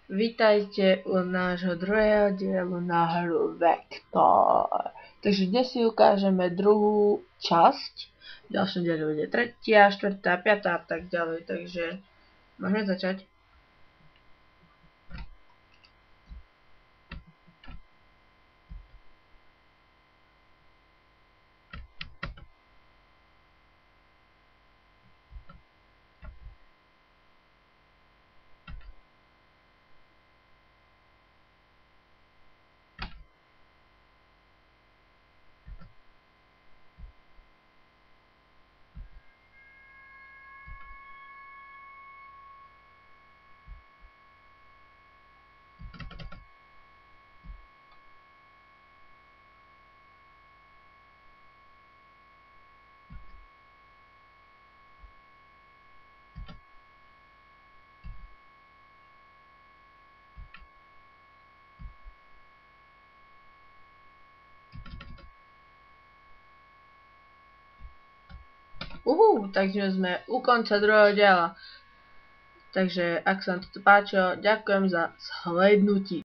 Vítajte u nášho druhého dielu na hru Vektor. Takže dnes si ukážeme druhú časť. V ďalšom dieli bude tretia, štvrtá, piatá a tak ďalej. Takže môžeme začať. Takže sme u konca druhého diela. Takže ak sa vám toto páčilo, ďakujem za zhlédnutie.